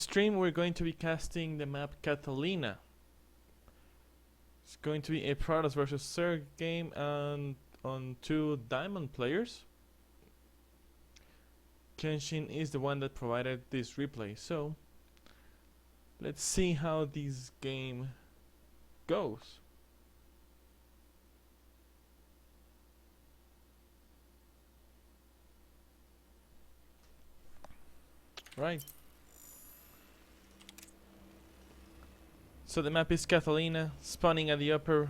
Stream we're going to be casting the map Catalina. It's going to be a Protoss versus Zerg game and on 2 Diamond players. Kenshin is the one that provided this replay, so let's see how this game goes. Right. So the map is Catalina. Spawning at the upper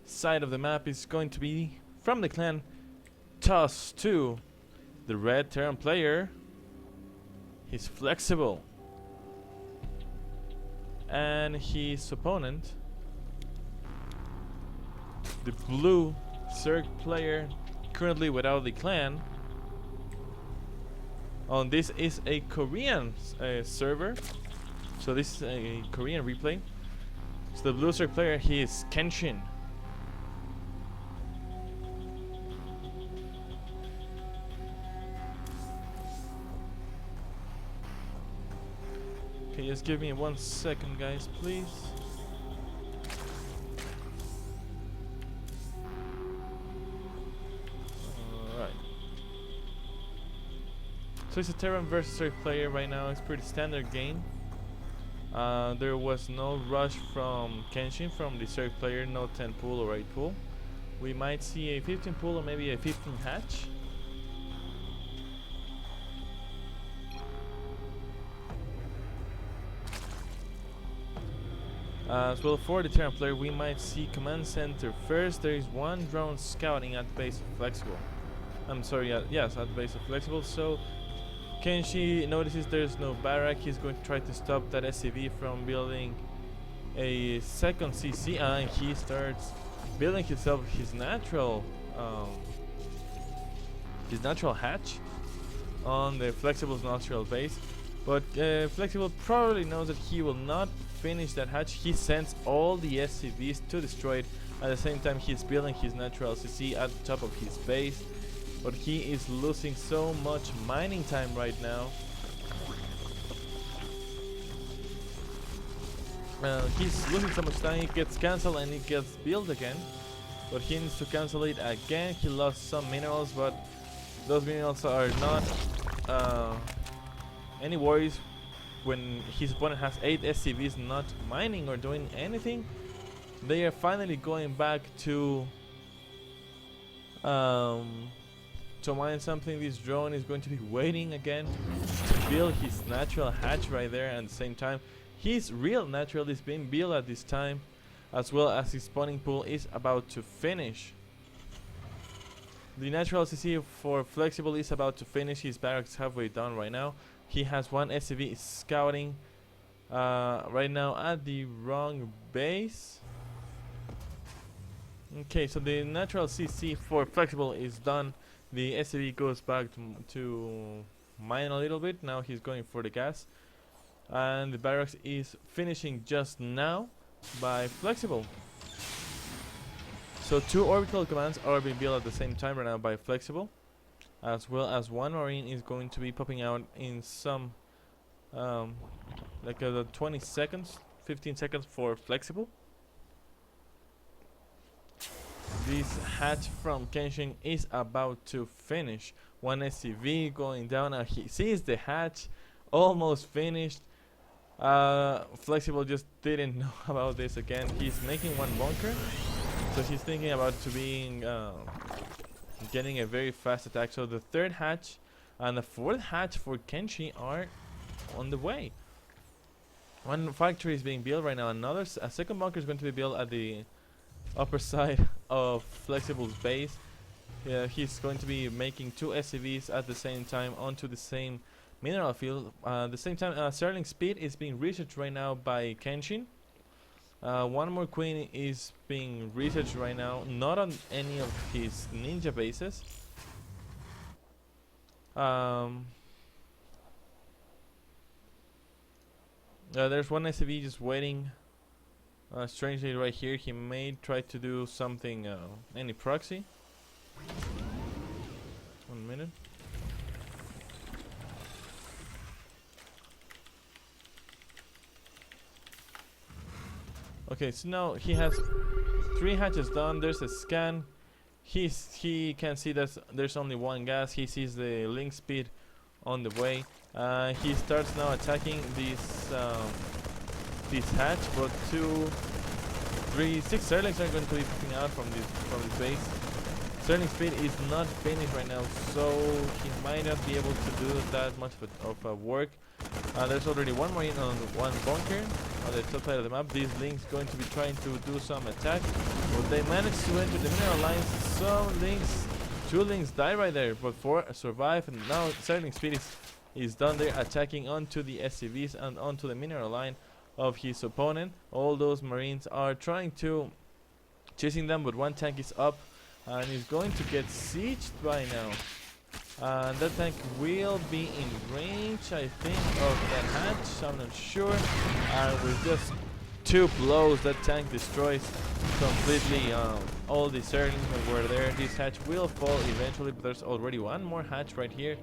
side of the map is going to be from the clan Toss 2. The red Terran player. He's flexible. And his opponent, the blue Zerg player, currently without the clan. This is a Korean server. So this is a Korean replay. So the blue Zerg player, he is Kenshin. Okay, just give me 1 second, guys, please. Alright. So it's a Terran versus Zerg player right now. It's pretty standard game. There was no rush from Kenshin, from the Zerg player, no 10 pool or 8 pool. We might see a 15 pool or maybe a 15 hatch. As well, for the Terran player, we might see command center first. There is 1 drone scouting at the base of Flexible. I'm sorry, yes, at the base of Flexible. So Kenshi notices there's no barrack. He's going to try to stop that SCV from building a second CC, and he starts building himself his natural hatch on the Flexible's natural base. But Flexible probably knows that he will not finish that hatch. He sends all the SCVs to destroy it. At the same time, he's building his natural CC at the top of his base. But he is losing so much mining time right now. He's losing so much time. It gets cancelled and it gets built again. But he needs to cancel it again. He lost some minerals, but those minerals are not any worries when his opponent has 8 SCVs not mining or doing anything. They are finally going back to mine something. This drone is going to be waiting again to build his natural hatch right there, and at the same time his real natural is being built at this time, as well as his spawning pool is about to finish. The natural CC for Flexible is about to finish. His barracks halfway done right now. He has 1 SCV scouting right now at the wrong base. Okay, so the natural CC for Flexible is done. The SCV goes back to mine a little bit. Now he's going for the gas. And the barracks is finishing just now by Flexible. So 2 orbital commands are being built at the same time right now by Flexible. As well as 1 marine is going to be popping out in some like 20 seconds, 15 seconds for Flexible. This hatch from Kenshin is about to finish. 1 SCV going down, and he sees the hatch almost finished. Flexible just didn't know about this again. He's making 1 bunker, so he's thinking about getting a very fast attack. So the 3rd hatch and the 4th hatch for Kenshi are on the way. 1 factory is being built right now. A second bunker is going to be built at the upper side of Flexible's base. He's going to be making 2 SCVs at the same time onto the same mineral field. At the same time, Sterling Speed is being researched right now by Kenshin. 1 more queen is being researched right now, not on any of his ninja bases. There's 1 SCV just waiting. Strangely, right here, he may try to do something. Any proxy. 1 minute. Okay, so now he has 3 hatches done. There's a scan. He can see that there's only 1 gas. He sees the link speed on the way. He starts now attacking this hatch, but 2, 3, 6 Zerlings are going to be popping out from this base. Sterling speed is not finished right now, so he might not be able to do that much of work. There's already 1 marine on 1 bunker on the top side of the map. These links going to be trying to do some attack, but they managed to enter the mineral lines. Some links, 2 links die right there, but 4 survive, and now Sterling speed is done there, attacking onto the SCVs and onto the mineral line of his opponent. All those marines are trying to chasing them, but 1 tank is up and he's going to get sieged by now. That tank will be in range, I think, of that hatch. I'm not sure. And with just 2 blows, that tank destroys completely all the Zerlings that were there. This hatch will fall eventually, but there's already 1 more hatch right here,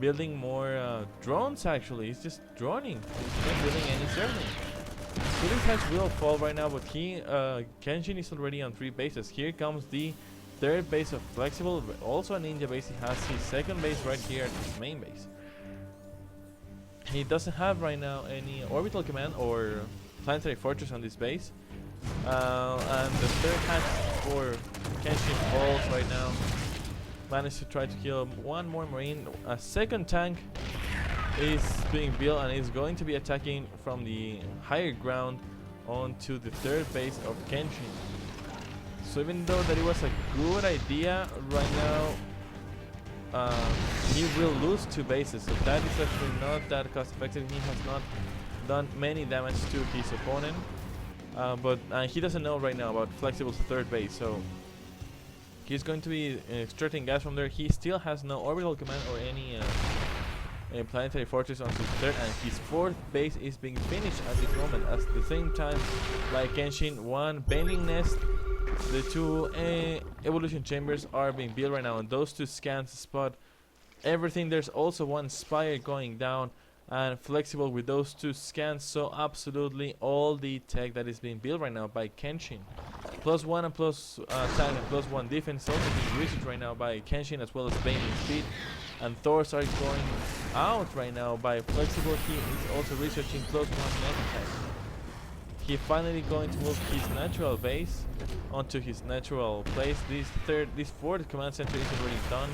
building more drones. Actually, he's just droning. He's not building any Zerlings. So this hatch will fall right now, but Kenshin is already on 3 bases. Here comes the 3rd base of Flexible, but also a ninja base. He has his 2nd base right here at his main base. He doesn't have right now any orbital command or planetary fortress on this base. And the 3rd hatch for Kenshin falls right now. Managed to try to kill 1 more marine. A 2nd tank is being built and is going to be attacking from the higher ground onto the 3rd base of Kenshin. So even though that it was a good idea right now, he will lose 2 bases, so that is actually not that cost effective. He has not done many damage to his opponent, but he doesn't know right now about Flexible's 3rd base, so he's going to be extracting gas from there. He still has no orbital command or any planetary fortress on his 3rd, and his 4th base is being finished at this moment. At the same time, by Kenshin, 1 bending nest. The 2 evolution chambers are being built right now, and those 2 scans spot everything. There's also 1 spire going down, and Flexible with those 2 scans, so absolutely all the tech that is being built right now by Kenshin. +1 and plus attack and +1 defense also being researched right now by Kenshin, as well as Bane speed. And Thors are going out right now by Flexible. He is also researching +1 net attack. He finally going to move his natural base onto his natural place. This 4th command center is already done.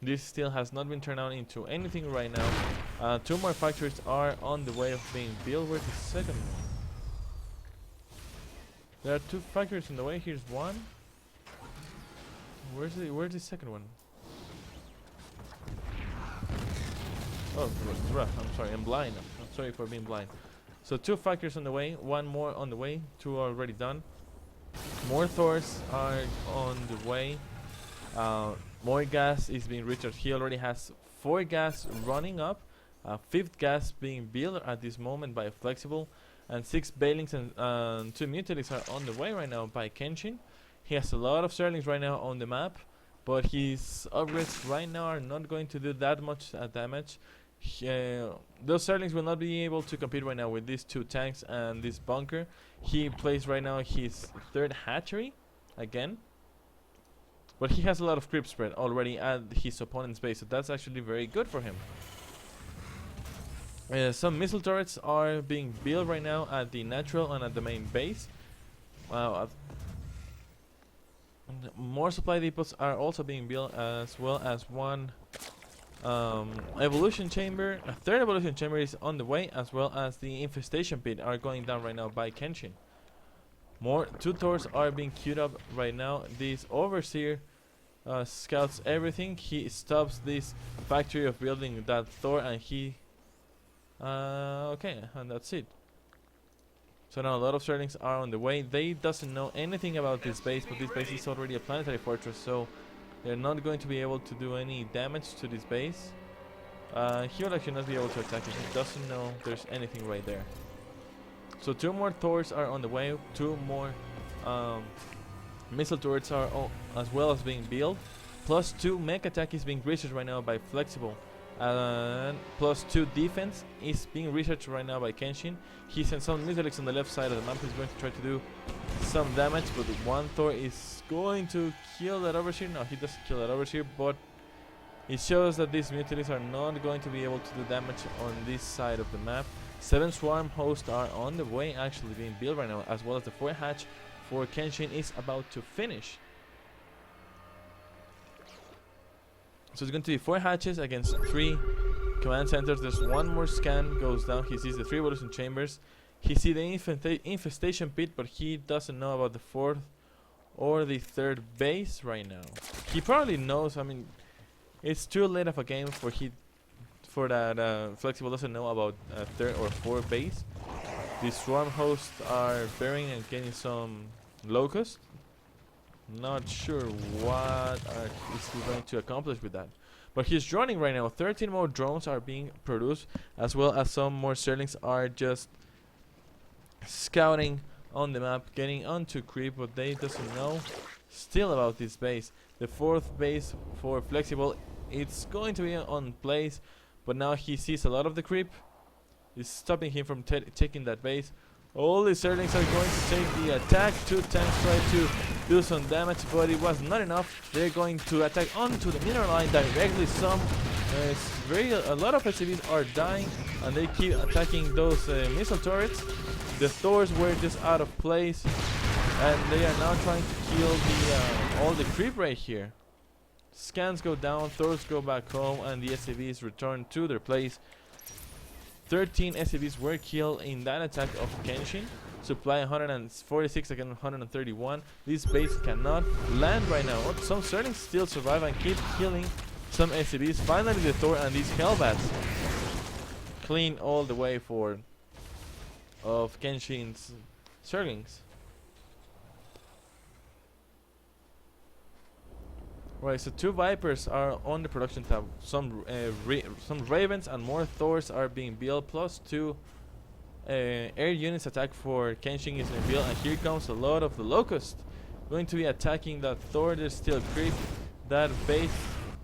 This still has not been turned out into anything right now. 2 more factories are on the way of being built. Where's the 2nd one? There are 2 factories in the way. Here's 1. Where's the 2nd one? Oh, rough. I'm sorry, I'm blind. I'm sorry for being blind. So 2 factories on the way, 1 more on the way, 2 are already done. More Thors are on the way. More gas is being researched. He already has 4 gas running up, 5th gas being built at this moment by Flexible, and 6 Bailings and 2 Mutalics are on the way right now by Kenshin. He has a lot of Zerlings right now on the map, but his upgrades right now are not going to do that much damage. Those Zerlings will not be able to compete right now with these 2 tanks and this bunker. He plays right now his 3rd hatchery again, but he has a lot of creep spread already at his opponent's base, so that's actually very good for him. Some missile turrets are being built right now at the natural and at the main base. More supply depots are also being built, as well as 1 evolution chamber. A 3rd evolution chamber is on the way, as well as the infestation pit are going down right now by Kenshin. More 2 Thors are being queued up right now. This overseer scouts everything. He stops this factory of building that Thor, and he okay, and that's it. So now a lot of Zerlings are on the way. They doesn't know anything about this base, but this base is already a planetary fortress, so they're not going to be able to do any damage to this base. He will actually not be able to attack it. He doesn't know there's anything right there. So 2 more Thors are on the way. 2 more missile turrets are as well as being built. Plus 2 mech attack is being researched right now by Flexible. and +2 defense is being researched right now by Kenshin. He sent some missiles on the left side of the map. He's going to try to do some damage, but one Thor is going to kill that overseer. No, he doesn't kill that overseer, but it shows that these mutilates are not going to be able to do damage on this side of the map. 7 swarm hosts are on the way, actually being built right now, as well as the 4 hatch for Kenshin is about to finish. So it's going to be 4 hatches against 3 command centers. There's one more scan goes down. He sees the 3 evolution chambers. He sees the infestation pit, but he doesn't know about the 4th or the 3rd base right now. He probably knows. I mean, it's too late of a game for that Flexible doesn't know about 3rd or 4th base. The swarm hosts are burying and getting some locusts. Not sure what is he going to accomplish with that, but he's running right now. 13 more drones are being produced, as well as some more Sterlings are just scouting on the map, getting onto creep, but they doesn't know still about this base. The 4th base for Flexible, it's going to be on place, but now he sees a lot of the creep. It's stopping him from taking that base. All the Sterlings are going to take the attack. 2 tanks try to do some damage, but it was not enough. They're going to attack onto the mineral line directly. A lot of SCVs are dying, and they keep attacking those missile turrets. The Thors were just out of place, and they are now trying to kill all the creep right here. Scans go down, Thors go back home, and the SCVs return to their place. 13 SCVs were killed in that attack of Kenshin. Supply 146 against 131. This base cannot land right now. Some Sterlings still survive and keep killing some SCVs. Finally, the Thor and these Hellbats clean all the way of Kenshin's Sterlings. Right, so 2 Vipers are on the production tab. Some Ravens and more Thors are being built, plus 2 air units attack for Kenshin is being built, and here comes a lot of the Locusts going to be attacking that Thor. There's still creep. That base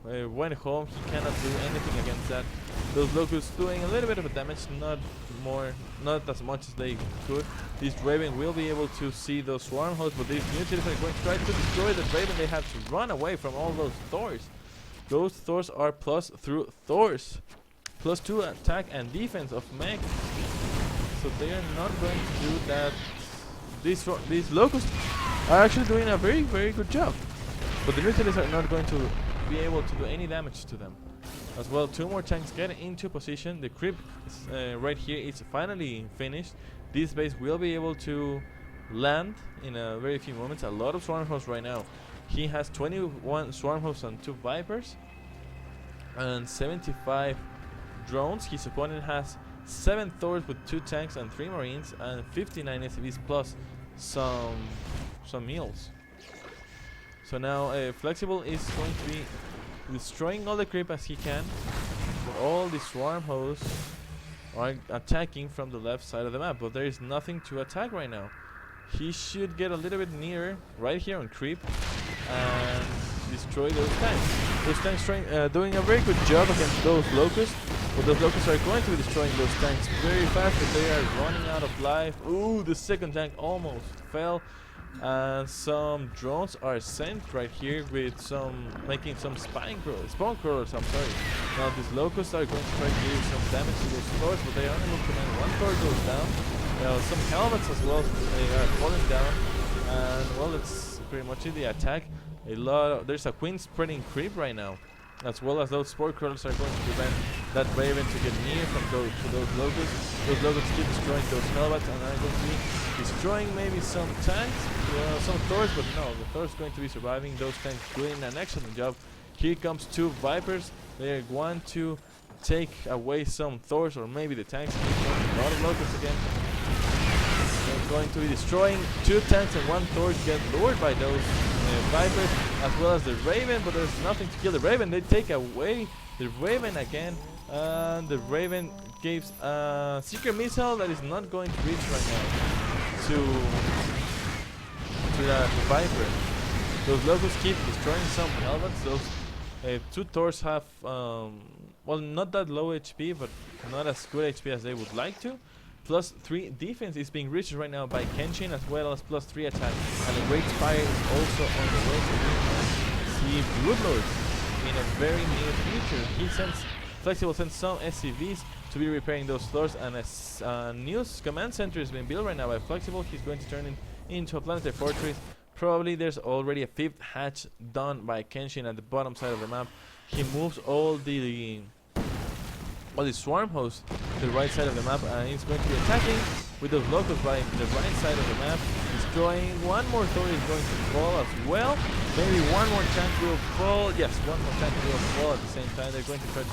went home. He cannot do anything against that. Those Locusts doing a little bit of a damage, not as much as they could. This Raven will be able to see those swarm hosts, but these mutilators are going to try to destroy the Raven. They have to run away from all those Thors. Those Thors are +2 attack and defense of mech, so they are not going to do that. These Locusts are actually doing a very, very good job, but the mutilators are not going to be able to do any damage to them. As well, 2 more tanks get into position. The creep right here is finally finished. This base will be able to land in a very few moments. A lot of swarm hosts right now. He has 21 swarm hosts and 2 Vipers and 75 drones. His opponent has 7 Thors with 2 tanks and 3 Marines and 59 SCVs plus some mules. So now Flexible is going to be destroying all the creep as he can, but all the swarm hosts are attacking from the left side of the map, but there is nothing to attack right now. He should get a little bit nearer right here on creep and destroy those tanks. Those tanks doing a very good job against those Locusts, but those Locusts are going to be destroying those tanks very fast, but they are running out of life. Ooh, the second tank almost fell. And some drones are sent right here with making some spawn crawlers. I'm sorry. Now these Locusts are going to try to do some damage to those Thors, but they are unable to land. One Thor goes down. Some helmets as well. They are falling down, and well, that's pretty much it. The attack. There's a queen spreading creep right now, as well as those spore crawlers are going to prevent that Raven to get near from those Locusts. Those Locusts keep destroying those Hellbats and are going to be destroying maybe some tanks, some Thors, but no, the Thor's going to be surviving. Those tanks doing an excellent job. Here comes 2 Vipers. They want to take away some Thors, or maybe the tanks. A lot of Locusts again. They're going to be destroying 2 tanks and 1 Thor. Get lured by those Vipers, as well as the Raven, but there's nothing to kill the Raven. They take away the Raven again, and the Raven gives a secret missile that is not going to reach right now to the Viper. Those Locusts keep destroying some Hellbats. Those 2 Thors have well, not that low HP, but not as good HP as they would like to. +3 defense is being reached right now by Kenshin, as well as +3 attack, and a great fire is also on the way. So we can see Broodlords in a very near future. He sends Flexible sends some SCVs to be repairing those floors, and a new command center is being built right now by Flexible. He's going to turn it into a planetary fortress. Probably there's already a 5th hatch done by Kenshin at the bottom side of the map. He moves all the swarm hosts to the right side of the map, and he's going to be attacking with those locals by the right side of the map, destroying. One more Thor is going to fall as well. Maybe one more tank will fall. Yes, one more tank will fall at the same time. They're going to try to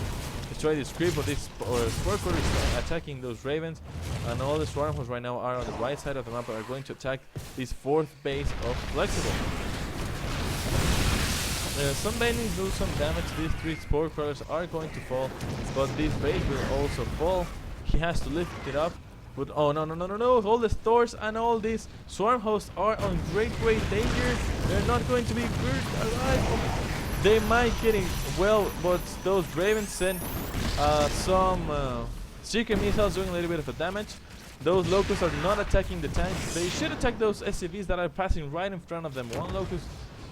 destroy this creep, but this Spore Quarter is attacking those ravens, and all the swarm hosts right now are on the right side of the map and are going to attack this 4th base of Flexible. Some bendings do some damage. These 3 Spore Crawlers are going to fall, but this base will also fall. He has to lift it up. But oh no! All the Thors and all these swarm hosts are on great danger. They're not going to be good alive. They might get it well, but those ravens send some secret missiles doing a little bit of a damage. Those locusts are not attacking the tanks. They should attack those SCVs that are passing right in front of them.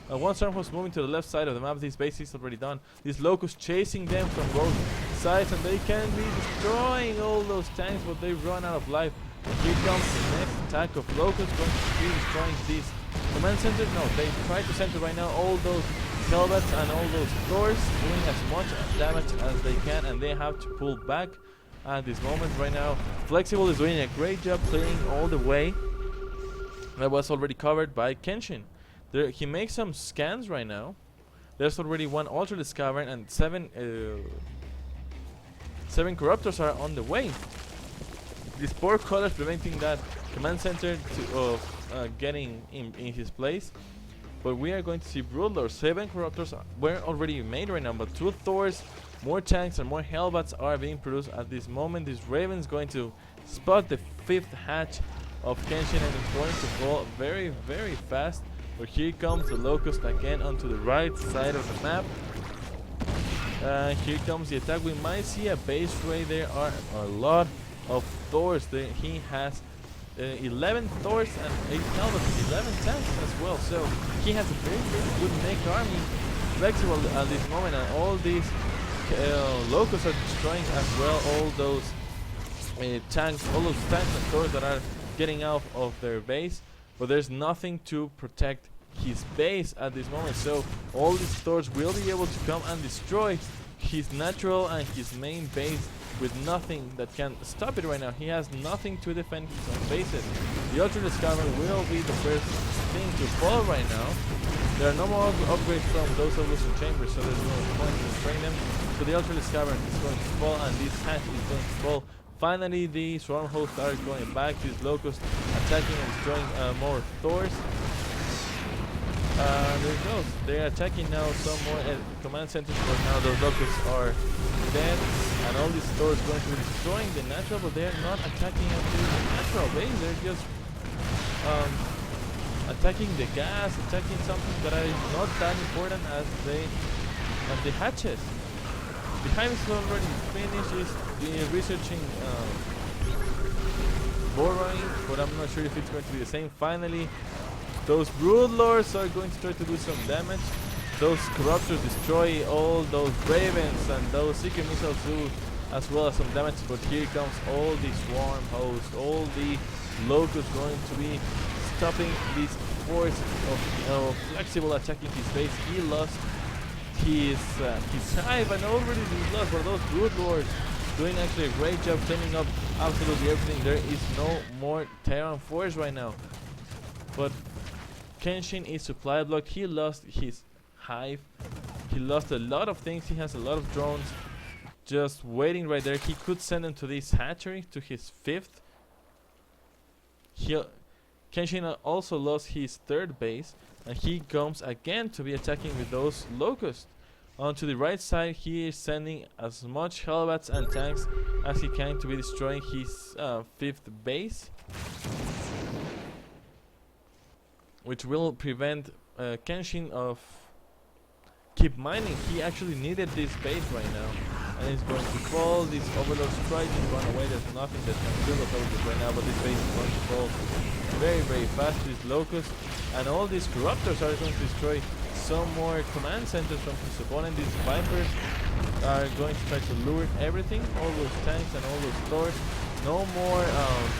One swarm host moving to the left side of the map. This base is already done. These locusts chasing them from both sides, and they can be destroying all those tanks, but they run out of life. And here comes the next attack of locusts, going to be destroying these command centers. No, they try to center right now all those Hellbats and all those Thors, doing as much damage as they can, and they have to pull back at this moment right now. Flexible is doing a great job clearing all the way. That was already covered by Kenshin. He makes some scans right now. There's already 1 Ultra Cavern, and 7 Corruptors are on the way. These poor colors preventing that command center of getting in his place. But we are going to see Broodlords. 7 Corruptors were already made right now, but 2 Thors, more tanks, and more Hellbats are being produced at this moment. This Raven's going to spot the 5th hatch of Kenshin, and it's going to fall very fast. But here comes the Locust again onto the right side of the map. Here comes the attack. We might see a base raid. There are a lot of Thors. He has 11 Thors and 8 Hellbats, 11 tanks as well. So he has a very good mech army. Flexible at this moment, and all these Locusts are destroying as well all those tanks, and Thors that are getting out of their base. But there's nothing to protect his base at this moment, so all these Thors will be able to come and destroy his natural and his main base with nothing that can stop it right now. He has nothing to defend his own bases. The Ultra Discover will be the first thing to fall right now. There are no more upgrades from those evolution chambers, so there's no point in destroying them. So the Ultra Discover is going to fall, and this hatch is going to fall. Finally, the swarm hosts are going back. These locusts attacking and destroying more Thors. There it goes. They are attacking now some more command centers, but now those locusts are dead, and all these Thors going to be destroying the natural, but they are not attacking actually the natural base. They're just attacking the gas, attacking something that is not that important as the hatches. Behind is already finished. Is the researching borrowing, but I'm not sure if it's going to be the same. Finally, those Broodlords are going to try to do some damage. Those Corruptors destroy all those Ravens, and those Secret Missiles do as well as some damage. But here comes all the Swarm Hosts, all the Locusts going to be stopping this force of Flexible attacking his base. He lost his hive, and already lost, but those Broodlords doing actually a great job cleaning up absolutely everything. There is no more Terran force right now, but Kenshin is supply blocked. He lost his hive, he lost a lot of things. He has a lot of drones just waiting right there. He could send them to this hatchery, to his 5th. Kenshin also lost his 3rd base, and he comes again to be attacking with those locusts. Onto the right side, he is sending as much Hellbats and tanks as he can to be destroying his 5th base, which will prevent Kenshin of keep mining. He actually needed this base right now. and it's going to fall. These overlords try to run away. There's nothing that can kill those overlords right now, but this base is going to fall very, very fast. These locusts and all these corruptors are going to destroy some more command centers from his opponent. These vipers are going to try to lure everything, all those tanks and all those Thors. No more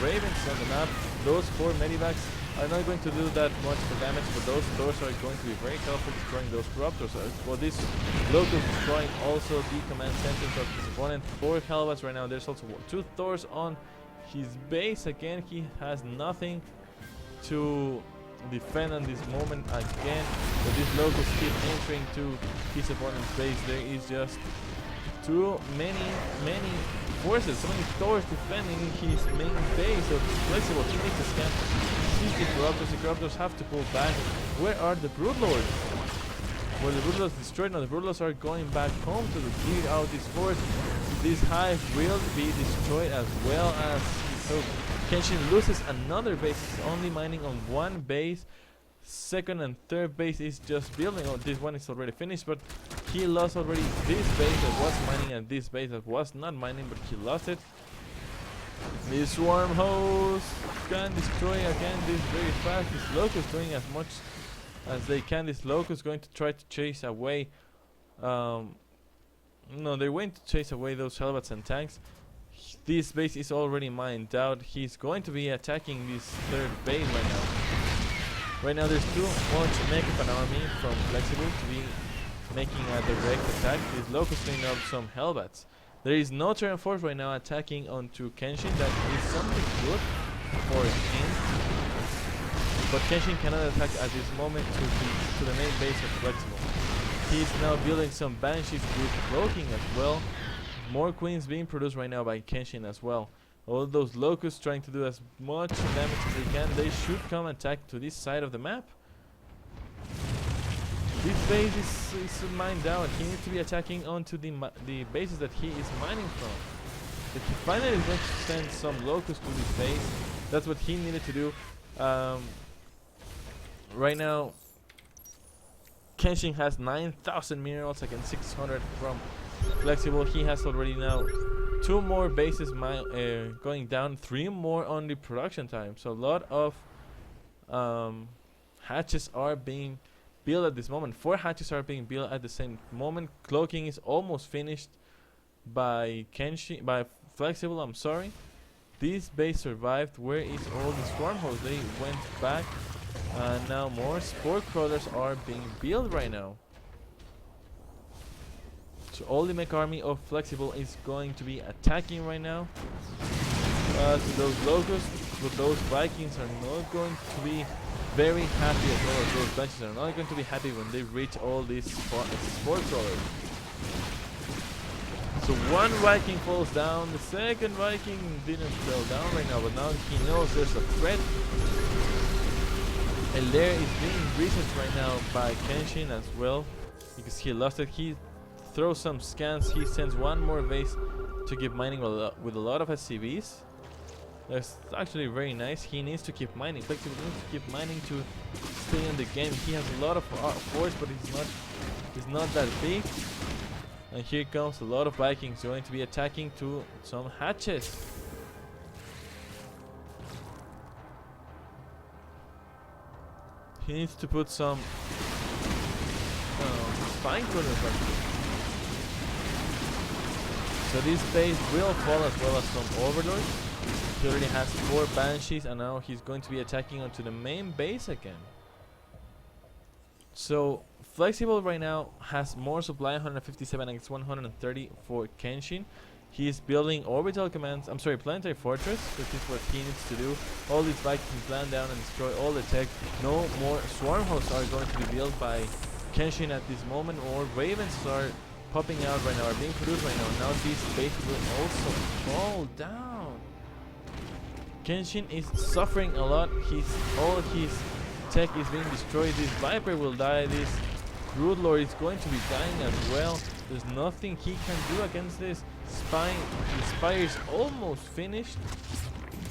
ravens on the map. Those 4 medivacs are not going to do that much for damage, but those Thors are going to be very helpful destroying those corruptors. For this locust destroying also the command centers of his opponent. 4 Hellbats right now. There's also 2 Thors on his base. Again, he has nothing to defend on this moment again, but these locusts keep entering to his opponent's base. There is just too many forces, so many Thors defending his main base. So Flexible, he needs to scan. Sees the corruptors have to pull back. Where are the Broodlords? Well, the Broodlords destroyed. Now the Broodlords are going back home to clear out this force. This hive will be destroyed as well as so Kenshin loses another base. He's only mining on 1 base. Second and third base is just building. Oh, this one is already finished, but he lost already this base that was mining and this base that was not mining, but he lost it. The swarm host can destroy again this very fast. This locust doing as much as they can. This locust going to try to chase away. No, they're going to chase away those Hellbats and tanks. This base is already mined out. He's going to be attacking this third base right now. Right now there's too much makeup an army from Flexible to be making a direct attack. This locust cleaning up some Hellbats. There is no Terran Force right now attacking onto Kenshin. That is something good for him. But Kenshin cannot attack at this moment to the main base of Flexible. He's now building some Banshees with cloaking as well. More queens being produced right now by Kenshin as well. All those locusts trying to do as much damage as they can. They should come attack to this side of the map. This base is mined out. He needs to be attacking onto the bases that he is mining from. If he finally is going to send some locusts to this base, that's what he needed to do. Right now, Kenshin has 9,000 minerals against 600 from Flexible. He has already now 2 more bases going down, 3 more on the production time. So a lot of hatches are being built at this moment. 4 hatches are being built at the same moment. Cloaking is almost finished by Kenshin, by Flexible. I'm sorry. This base survived. Where is all the swarm hosts? They went back, and now more spore crawlers are being built right now. So all the mech army of Flexible is going to be attacking right now. To those locusts, but those Vikings are not going to be very happy as well as those Banshees are not going to be happy when they reach all these spore crawlers. So 1 Viking falls down, the second Viking didn't fall down right now, but now he knows there's a threat. And there is being researched right now by Kenshin as well, because he lost it. He throws some scans, he sends 1 more base to keep mining with a lot of SCVs. That's actually very nice. He needs to keep mining. Flexible needs to keep mining to stay in the game. He has a lot of force, but he's not that big. And here comes a lot of Vikings going to be attacking to some hatches. He needs to put some spine corners right here. So this base will fall as well as some overlords. He already has 4 Banshees, and now he's going to be attacking onto the main base again. So Flexible right now has more supply, 157 against 130 for Kenshin. He is building orbital commands, I'm sorry, planetary fortress, which is what he needs to do. All these Vikings land down and destroy all the tech. No more swarm hosts are going to be built by Kenshin at this moment, or ravens are popping out right now, are being produced right now. Now this base will also fall down. Kenshin is suffering a lot. All his tech is being destroyed. This Viper will die. This Broodlord is going to be dying as well. There's nothing he can do against this. The Spire is almost finished,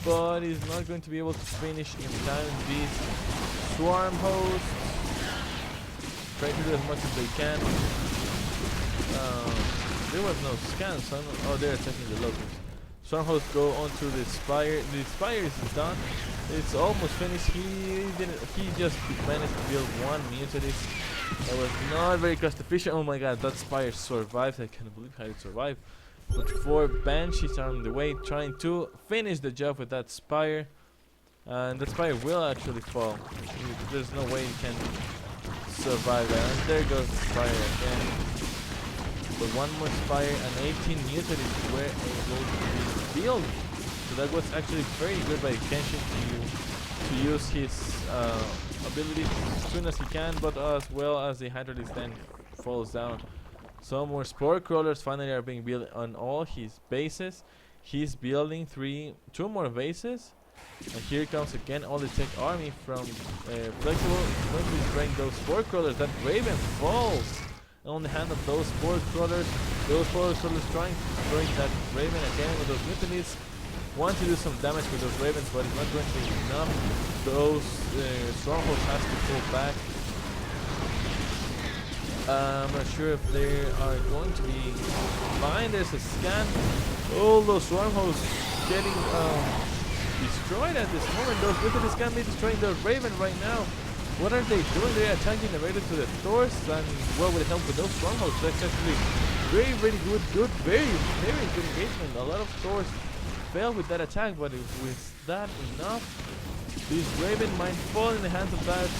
but he's not going to be able to finish in time. These swarm hosts try to do as much as they can. there was no scan. So oh, they're attacking the locals. Stormhost go onto the spire. The spire is done. It's almost finished. He just managed to build one mutanist. That was not very cost efficient. Oh my god, that spire survived. I can't believe how it survived. But 4 banshees are on the way, trying to finish the job with that spire. And that spire will actually fall. There's no way it can survive that. And there goes the spire again. But one more spire and 18 mutants were able to be built. So that was actually very good by Kenshin to use his ability as soon as he can, but as well as the Hydralis then falls down. Some more spore crawlers finally are being built on all his bases. He's building 2 more bases. And here comes again all the tech army from Flexible. Going to be destroying those spore crawlers. That Raven falls on the hand of those spore crawlers. Those spore crawlers trying to destroy that Raven again with those mutinies. Want to do some damage with those Ravens, but it's not going to be enough. Those strongholds has to pull back. I'm not sure if they are going to be fine. There's a scan. All those strongholds getting destroyed at this moment. Those mutinies can be destroying the Raven right now. What are they doing? They're attacking the Raven to the Thors, and what will help with those strongholds? That's actually very, very good, very good engagement. A lot of Thors failed with that attack, but was that enough? This Raven might fall in the hands of that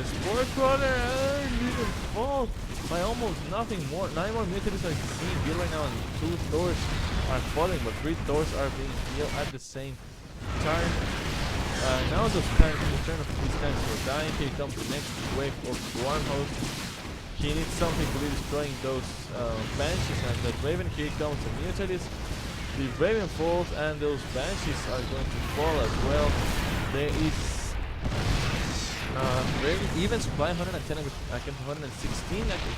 Spore Crawler, and even fall by almost nothing more. 9 more mutants are being built right now, and 2 Thors are falling, but 3 Thors are being built at the same time. Now those tanks, the turn of these tanks are dying. Here comes the next wave of Swarm Host. He needs something to be destroying those Banshees, and that Raven, here comes the mutants. The Raven falls, and those Banshees are going to fall as well. There is very even supply, 110 against 116. Like a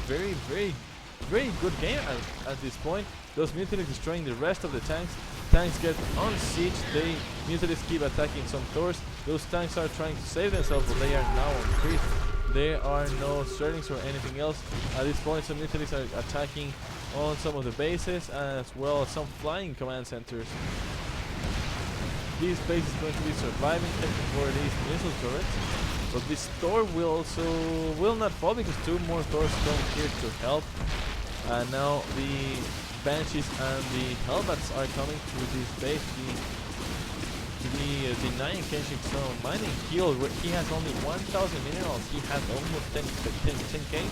very good game at this point. Those mutants destroying the rest of the tanks. Tanks get on siege. They mutants keep attacking some Thors. Those tanks are trying to save themselves, but they are now on creep. There are no Sterlings or anything else at this point. Some mutants are attacking on some of the bases, as well as some flying command centers. This base is going to be surviving for these missile turrets, but this Thor will not fall because 2 more Thors come here to help. And now the Banshees and the Hellbats are coming to this base to be denying Kenshin some mining. He has only 1,000 minerals. He has almost 10k.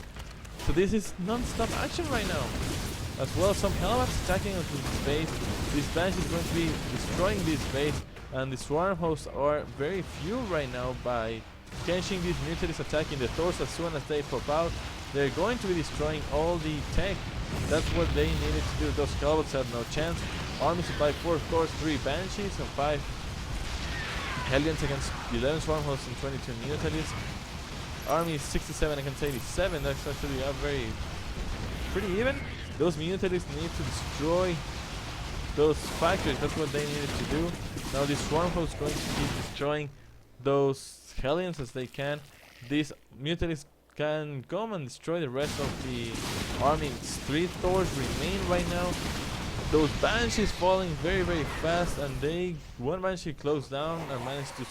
So this is non-stop action right now. As well as some Hellbats attacking onto this base. This Banshee is going to be destroying this base, and the Swarm Hosts are very few right now by Kenshin. These mutants attacking the Thors as soon as they pop out. They're going to be destroying all the tech. That's what they needed to do. Those Hellbats have no chance. Army supply 4 Thors, 3 Banshees, and 5 Hellions against 11 Swarm Hosts and 22 mutants. Army is 67 against 87. That's actually pretty even. Those mutants need to destroy those factories. That's what they needed to do. Now this Swarm Host is going to keep destroying those Hellions as they can. These mutants can come and destroy the rest of the army. 3 Thors remain right now. Those Banshees falling very fast, and one Banshee closed down and managed to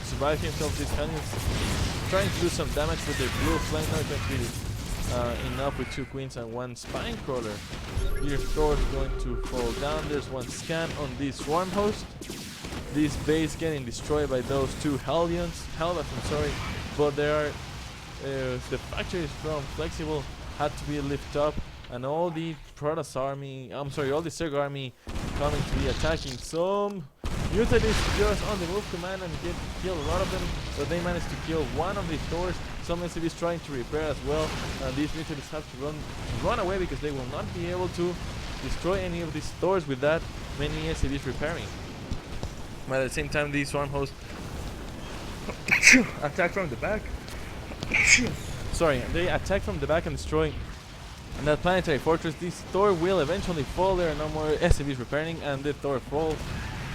survive himself. These Hellions trying to do some damage with their blue flame. Not going to be enough with 2 Queens and 1 Spine Crawler. Your Thor is going to fall down. There's 1 scan on this Swarm Host. This base getting destroyed by those 2 Hellbats, I'm sorry, but there are the factories from Flexible had to be lifted up, and all the Protoss army, all the Zerg army coming to be attacking. Some mutants just on the move command and kill a lot of them, but they managed to kill 1 of the Thors. Some SCVs trying to repair as well, and these mutants have to run away because they will not be able to destroy any of these Thors with that many SCVs repairing. But at the same time, these Swarm Hosts attack from the back. Sorry, they attack from the back and destroy that planetary fortress. This Thor will eventually fall. There are no more SCVs repairing, and the Thor falls.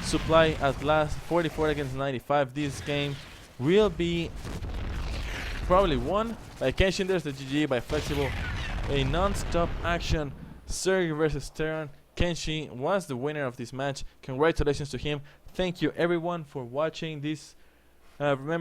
Supply at last 44 against 95. This game will be probably won by Kenshin. There's the GG by Flexible. A non-stop action Sergey versus Terran. Kenshin was the winner of this match. Congratulations to him. Thank you everyone for watching this. Remember